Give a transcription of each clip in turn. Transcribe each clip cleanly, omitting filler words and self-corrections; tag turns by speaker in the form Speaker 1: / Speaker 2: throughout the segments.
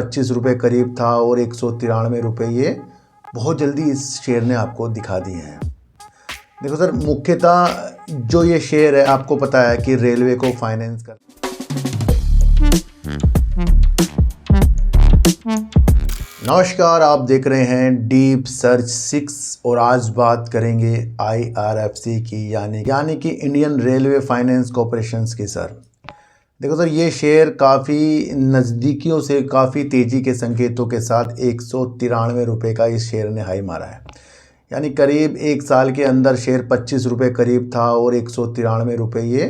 Speaker 1: ₹25 करीब था और 193 रुपये ये बहुत जल्दी इस शेयर ने आपको दिखा दिए हैं। देखो सर, मुख्यतः जो ये शेयर है आपको पता है कि रेलवे को फाइनेंस कर। नमस्कार, आप देख रहे हैं डीप सर्च 6 और आज बात करेंगे IRFC की यानी कि इंडियन रेलवे फाइनेंस कॉरपोरेशन की। सर देखो सर, ये शेयर काफ़ी नज़दीकियों से काफ़ी तेज़ी के संकेतों के साथ 193 रुपये का इस शेयर ने हाई मारा है। यानी करीब एक साल के अंदर शेयर ₹25 करीब था और 193 रुपये ये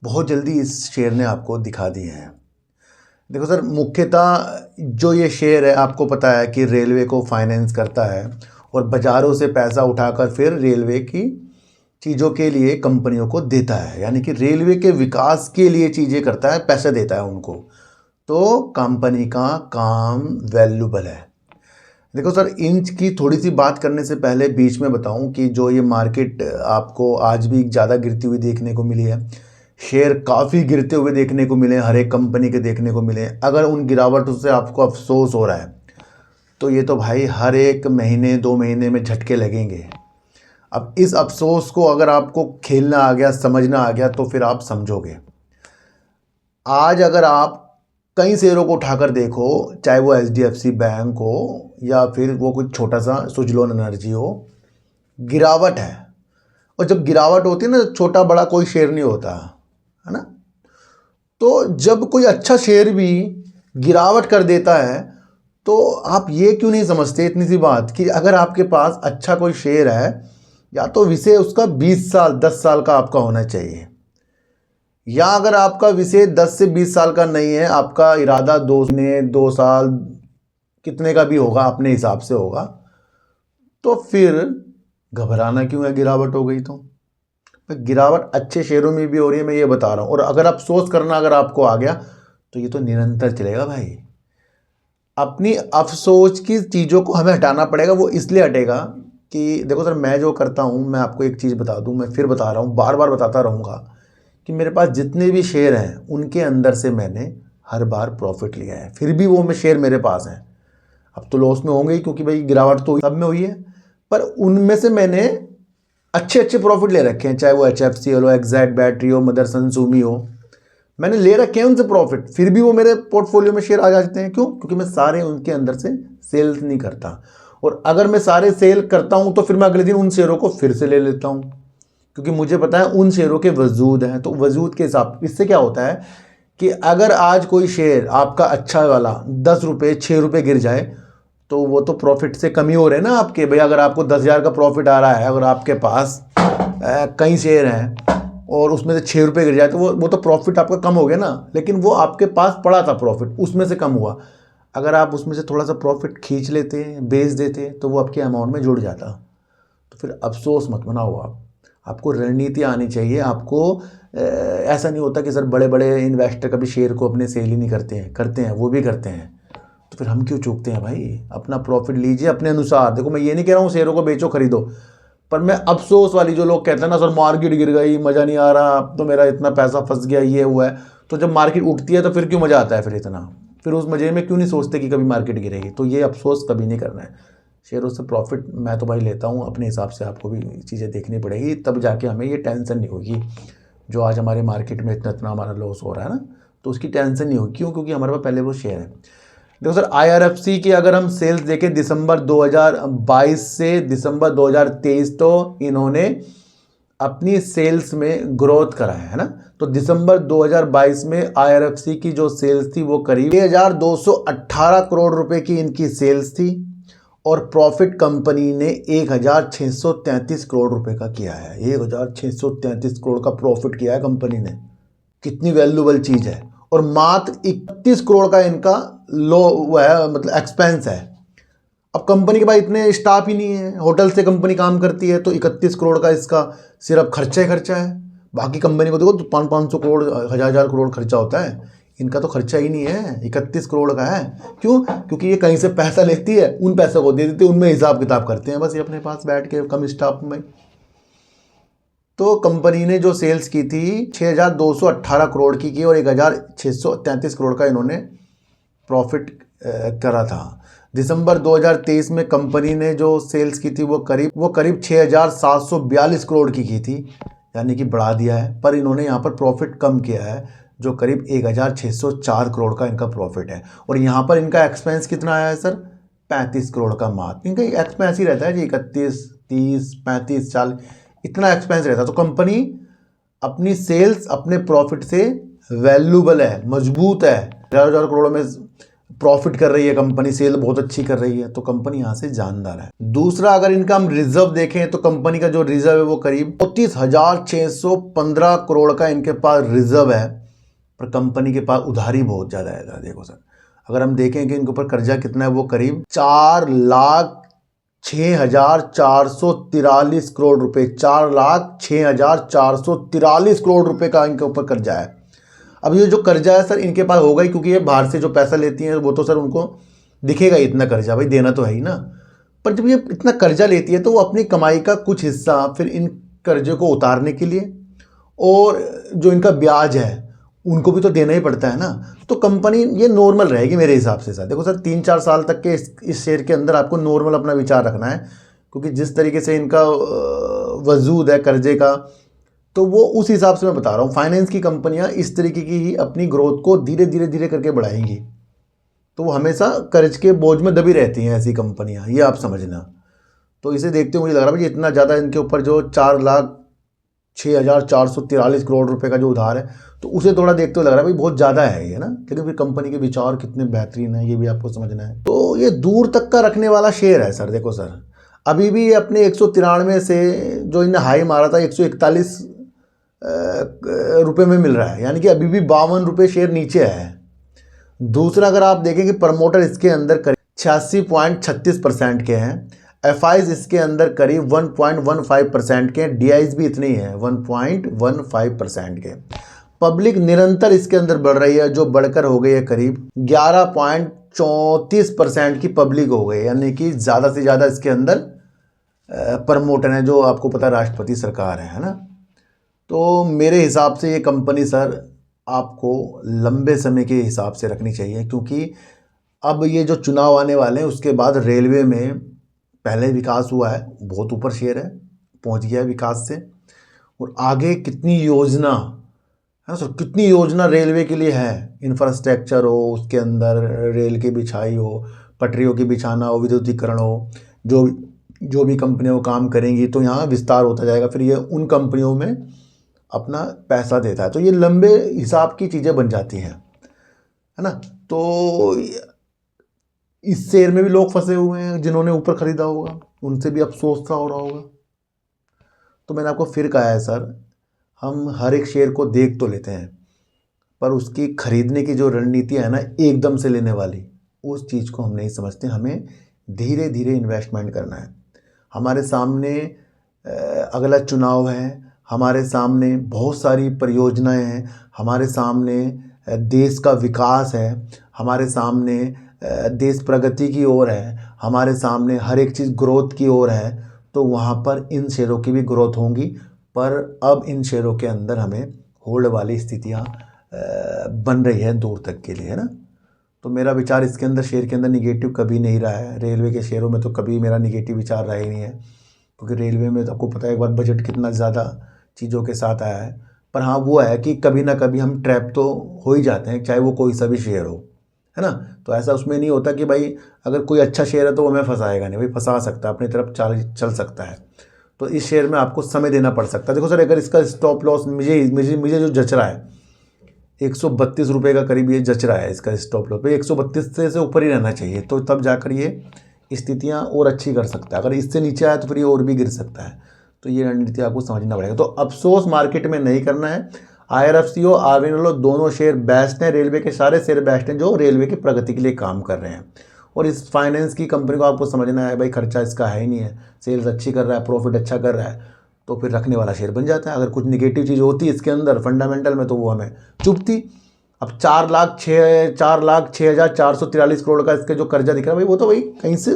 Speaker 1: बहुत जल्दी इस शेयर ने आपको दिखा दिए हैं। देखो सर, मुख्यतः जो ये शेयर है आपको पता है कि रेलवे को फाइनेंस करता है और बाज़ारों से पैसा उठाकर फिर रेलवे की चीज़ों के लिए कंपनियों को देता है। यानी कि रेलवे के विकास के लिए चीज़ें करता है, पैसा देता है उनको। तो कंपनी का काम वैल्यूबल है। देखो सर, इंच की थोड़ी सी बात करने से पहले बीच में बताऊं कि जो ये मार्केट आपको आज भी ज़्यादा गिरती हुई देखने को मिली है, शेयर काफ़ी गिरते हुए देखने को मिले, हर एक कंपनी के देखने को मिले। अगर उन गिरावटों से आपको अफसोस हो रहा है तो ये तो भाई हर एक महीने 2 महीने में झटके लगेंगे। अब इस अफसोस को अगर आपको खेलना आ गया, समझना आ गया, तो फिर आप समझोगे। आज अगर आप कई शेयरों को उठाकर देखो, चाहे वो HDFC बैंक हो या फिर वो कुछ छोटा सा सुजलोन एनर्जी हो, गिरावट है। और जब गिरावट होती है ना, छोटा बड़ा कोई शेयर नहीं होता है ना। तो जब कोई अच्छा शेयर भी गिरावट कर देता है तो आप ये क्यों नहीं समझते इतनी सी बात कि अगर आपके पास अच्छा कोई शेयर है, या तो विषय उसका 20 साल 10 साल का आपका होना चाहिए, या अगर आपका विषय 10 से 20 साल का नहीं है, आपका इरादा 2 साल कितने का भी होगा, अपने हिसाब से होगा, तो फिर घबराना क्यों है गिरावट हो गई तो। गिरावट अच्छे शेयरों में भी हो रही है, मैं ये बता रहा हूँ। और अगर अफसोस करना अगर आपको आ गया तो ये तो निरंतर चलेगा भाई। अपनी अफसोस की चीज़ों को हमें हटाना पड़ेगा। वो इसलिए हटेगा कि देखो सर, मैं जो करता हूँ, मैं आपको एक चीज़ बता दूँ, मैं फिर बता रहा हूँ, बार बार बताता रहूँगा कि मेरे पास जितने भी शेयर हैं उनके अंदर से मैंने हर बार प्रॉफिट लिया है। फिर भी वो शेयर मेरे पास हैं। अब तो लॉस में होंगे ही, क्योंकि भाई गिरावट तो सब में हुई है, पर उनमें से मैंने अच्छे प्रॉफिट ले रखे हैं। चाहे वो HFCL हो, एक्साइड बैटरी हो, मदरसन सुमी हो, मैंने ले रखे हैं उनसे प्रॉफिट। फिर भी वो मेरे पोर्टफोलियो में शेयर आ जाते हैं। क्यों? क्योंकि मैं सारे उनके अंदर से सेल्स नहीं करता। और अगर मैं सारे सेल करता हूं तो फिर मैं अगले दिन उन शेयरों को फिर से ले लेता हूं, क्योंकि मुझे पता है उन शेयरों के वजूद हैं। तो वजूद के हिसाब इससे क्या होता है कि अगर आज कोई शेयर आपका अच्छा वाला 10 रुपये 6 रुपये गिर जाए तो वो तो प्रॉफिट से कमी हो रहे हैं ना आपके। भाई अगर आपको 10,000 का प्रॉफिट आ रहा है, अगर आपके पास कई शेयर हैं और उसमें से 6 रुपये गिर जाए तो वो तो प्रॉफिट आपका कम हो गया ना। लेकिन वो आपके पास पड़ा था प्रॉफिट, उसमें से कम हुआ। अगर आप उसमें से थोड़ा सा प्रॉफिट खींच लेते, बेच देते, तो वो आपके अमाउंट में जुड़ जाता। तो फिर अफसोस मत मनाओ। आपको रणनीति आनी चाहिए। आपको ऐसा नहीं होता कि सर बड़े बड़े इन्वेस्टर कभी शेयर को अपने सेल ही नहीं करते हैं। करते हैं, वो भी करते हैं। तो फिर हम क्यों चूकते हैं भाई? अपना प्रॉफिट लीजिए अपने अनुसार। देखो, मैं ये नहीं कह रहा हूँ शेयरों को बेचो खरीदो, पर मैं अफसोस वाली जो लोग कहते हैं ना, सर मार्केट गिर गई, मज़ा नहीं आ रहा, अब तो मेरा इतना पैसा फंस गया, ये हुआ है। तो जब मार्केट उठती है तो फिर क्यों मज़ा आता है? फिर इतना फिर उस मज़े में क्यों नहीं सोचते कि कभी मार्केट गिरेगी? तो ये अफसोस कभी नहीं करना है। शेयरों से प्रॉफिट मैं तो भाई लेता हूँ अपने हिसाब से। आपको भी चीज़ें देखनी पड़ेगी, तब जाके हमें ये टेंशन नहीं होगी। जो आज हमारे मार्केट में इतना हमारा लॉस हो रहा है ना, तो उसकी टेंशन नहीं होगी। क्यों? क्योंकि हमारे पास पहले वो शेयर है। देखो सर, IRFC की अगर हम सेल्स देखें दिसंबर 2022 से दिसंबर 2023, तो इन्होंने अपनी सेल्स में ग्रोथ करा है ना। तो दिसंबर 2022 में IRFC की जो सेल्स थी वो करीब 6,218 करोड़ रुपए की इनकी सेल्स थी, और प्रॉफिट कंपनी ने 1,633 करोड़ रुपए का किया है। 1,633 करोड़ का प्रॉफिट किया है कंपनी ने। कितनी वैल्यूबल चीज़ है। और मात्र 31 करोड़ का इनका वो है, मतलब एक्सपेंस है। अब कंपनी के पास इतने स्टाफ ही नहीं है, होटल से कंपनी काम करती है, तो 31 करोड़ का इसका सिर्फ खर्चा ही खर्चा है। बाकी कंपनी को देखो तो 500 करोड़ 1,000 करोड़ खर्चा होता है, इनका तो खर्चा ही नहीं है, 31 करोड़ का है। क्यों? क्योंकि ये कहीं से पैसा लेती है, उन पैसों को दे देती है, उनमें हिसाब किताब करते हैं बस ये अपने पास बैठ के कम स्टाफ में। तो कंपनी ने जो सेल्स की थी 6,218 करोड़ की और 1,633 करोड़ का इन्होंने प्रॉफिट करा था। दिसंबर 2023 में कंपनी ने जो सेल्स की थी वो करीब 6,742 करोड़ की थी, यानी कि बढ़ा दिया है। पर इन्होंने यहाँ पर प्रॉफिट कम किया है, जो करीब 1,604 करोड़ का इनका प्रॉफिट है। और यहाँ पर इनका एक्सपेंस कितना आया है सर? 35 करोड़ का मात्र। इनका एक्सपेंस ही रहता है जी, 31, 30, 35, 40 इतना एक्सपेंस रहता है। तो कंपनी अपनी सेल्स अपने प्रॉफिट से वैल्यूबल है, मजबूत है। 1,000 करोड़ में प्रॉफिट कर रही है कंपनी, सेल बहुत अच्छी कर रही है, तो कंपनी यहाँ से जानदार है। दूसरा, अगर इनका हम रिजर्व देखें तो कंपनी का जो रिजर्व है वो करीब 34,615 करोड़ का इनके पास रिजर्व है। पर कंपनी के पास उधारी बहुत ज़्यादा है। देखो सर, अगर हम देखें कि इनके ऊपर कर्जा कितना है, वो करीब 4,06,443 करोड़ रुपए, 4,06,443 करोड़ रुपए का इनके ऊपर कर्जा है। अब ये जो कर्जा है सर इनके पास होगा ही, क्योंकि ये बाहर से जो पैसा लेती हैं वो तो सर उनको दिखेगा ही, इतना कर्जा भाई देना तो है ही ना। पर जब ये इतना कर्जा लेती है तो वो अपनी कमाई का कुछ हिस्सा फिर इन कर्जे को उतारने के लिए, और जो इनका ब्याज है उनको भी तो देना ही पड़ता है ना। तो कंपनी ये नॉर्मल रहेगी मेरे हिसाब से सर। देखो सर, 3-4 साल तक के इस शेयर के अंदर आपको नॉर्मल अपना विचार रखना है, क्योंकि जिस तरीके से इनका वजूद है कर्जे का, तो वो उस हिसाब से मैं बता रहा हूँ। फाइनेंस की कंपनियां इस तरीके की ही अपनी ग्रोथ को धीरे धीरे करके बढ़ाएंगी, तो वो हमेशा कर्ज के बोझ में दबी रहती हैं ऐसी कंपनियां, ये आप समझना। तो इसे देखते हुए मुझे लग रहा है भाई इतना ज़्यादा इनके ऊपर जो 4,06,443 करोड़ रुपए का जो उधार है, तो उसे थोड़ा देखते हुए लग रहा है भाई बहुत ज़्यादा है ये ना। लेकिन फिर कंपनी के विचार कितने बेहतरीन है ये भी आपको समझना है। तो ये दूर तक का रखने वाला शेयर है सर। देखो सर, अभी भी ये अपने 193 से जो इन्हें हाई मारा था 141 रुपये में मिल रहा है, यानी कि अभी भी 52 रुपये शेयर नीचे है। दूसरा, अगर आप देखें कि प्रमोटर इसके अंदर करीब 86.36% के हैं, एफआईज इसके अंदर करीब 1.15% के, डीआईज भी इतने ही हैं 1.15% के। पब्लिक निरंतर इसके अंदर बढ़ रही है, जो बढ़कर हो गई है करीब 11.34% की पब्लिक हो गई, यानी कि ज़्यादा से ज़्यादा इसके अंदर प्रमोटर है, जो आपको पता राष्ट्रपति सरकार है ना। तो मेरे हिसाब से ये कंपनी सर आपको लंबे समय के हिसाब से रखनी चाहिए, क्योंकि अब ये जो चुनाव आने वाले हैं उसके बाद रेलवे में पहले विकास हुआ है, बहुत ऊपर शेयर है, पहुंच गया है विकास से। और आगे कितनी योजना है सर, कितनी योजना रेलवे के लिए है, इंफ्रास्ट्रक्चर हो, उसके अंदर रेल की बिछाई हो, पटरियों की बिछाना हो, विद्युतीकरण हो, जो भी कंपनियां वो काम करेंगी, तो यहाँ विस्तार होता जाएगा। फिर ये उन कंपनियों में अपना पैसा देता है, तो ये लंबे हिसाब की चीज़ें बन जाती हैं, है ना। तो इस शेयर में भी लोग फंसे हुए हैं, जिन्होंने ऊपर खरीदा होगा उनसे भी अफसोस सा हो रहा होगा। तो मैंने आपको फिर कहा है सर, हम हर एक शेयर को देख तो लेते हैं, पर उसकी खरीदने की जो रणनीति है ना एकदम से लेने वाली, उस चीज़ को हम नहीं समझते। हमें धीरे धीरे इन्वेस्टमेंट करना है। हमारे सामने अगला चुनाव है, हमारे सामने बहुत सारी परियोजनाएं हैं, हमारे सामने देश का विकास है, हमारे सामने देश प्रगति की ओर है, हमारे सामने हर एक चीज़ ग्रोथ की ओर है। तो वहाँ पर इन शेयरों की भी ग्रोथ होंगी, पर अब इन शेयरों के अंदर हमें होल्ड वाली स्थितियाँ बन रही है दूर तक के लिए, है ना। तो मेरा विचार इसके अंदर, शेयर के अंदर निगेटिव कभी नहीं रहा है। रेलवे के शेयरों में तो कभी मेरा निगेटिव विचार रहा ही नहीं है, क्योंकि रेलवे में तो आपको पता है एक बार बजट कितना ज़्यादा चीज़ों के साथ आया है। पर हाँ, वो है कि कभी ना कभी हम ट्रैप तो हो ही जाते हैं, चाहे वो कोई सा भी शेयर हो, है ना। तो ऐसा उसमें नहीं होता कि भाई अगर कोई अच्छा शेयर है तो वो हमें फंसाएगा नहीं, भाई फंसा सकता है, अपनी तरफ चल सकता है। तो इस शेयर में आपको समय देना पड़ सकता है। देखो सर, अगर इसका स्टॉप लॉस मुझे जो जच रहा है 132 रुपये का करीब ये जच रहा है इसका स्टॉप लॉस पे, 132 से ऊपर ही रहना चाहिए, तो तब जाकर ये स्थितियाँ और अच्छी कर सकता है। अगर इससे नीचे आया तो फिर ये और भी गिर सकता है। तो ये रणनीति आपको समझना पड़ेगा। तो अफसोस मार्केट में नहीं करना है। IRFCO, आर्विनलो दोनों शेयर बेस्ट हैं, रेलवे के सारे शेयर बेस्ट हैं जो रेलवे की प्रगति के लिए काम कर रहे हैं। और इस फाइनेंस की कंपनी को आपको समझना है भाई, खर्चा इसका है ही नहीं है, सेल्स अच्छी कर रहा है, प्रॉफिट अच्छा कर रहा है, तो फिर रखने वाला शेयर बन जाता है। अगर कुछ निगेटिव चीज़ होती है इसके अंदर फंडामेंटल में, तो वो हमें चुभती। अब 4,06,443 करोड़ का इसका जो कर्जा दिख रहा है भाई, वो तो भाई कहीं से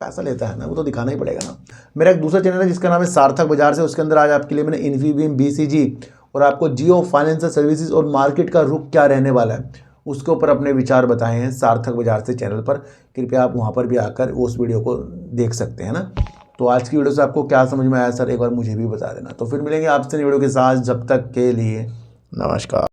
Speaker 1: पैसा लेता है ना, वो तो दिखाना ही पड़ेगा ना। मेरा एक दूसरा चैनल है जिसका नाम है सार्थक बाजार से, उसके अंदर आज आपके लिए मैंने इन्फीबीम, BCG और आपको जियो फाइनेंशियल सर्विसेज और मार्केट का रुख क्या रहने वाला है उसके ऊपर अपने विचार बताए हैं सार्थक बाजार से चैनल पर। कृपया आप वहाँ पर भी आकर उस वीडियो को देख सकते हैं ना। तो आज की वीडियो से आपको क्या समझ में आया सर, एक बार मुझे भी बता देना। तो फिर मिलेंगे आपसे वीडियो के साथ, जब तक के लिए नमस्कार।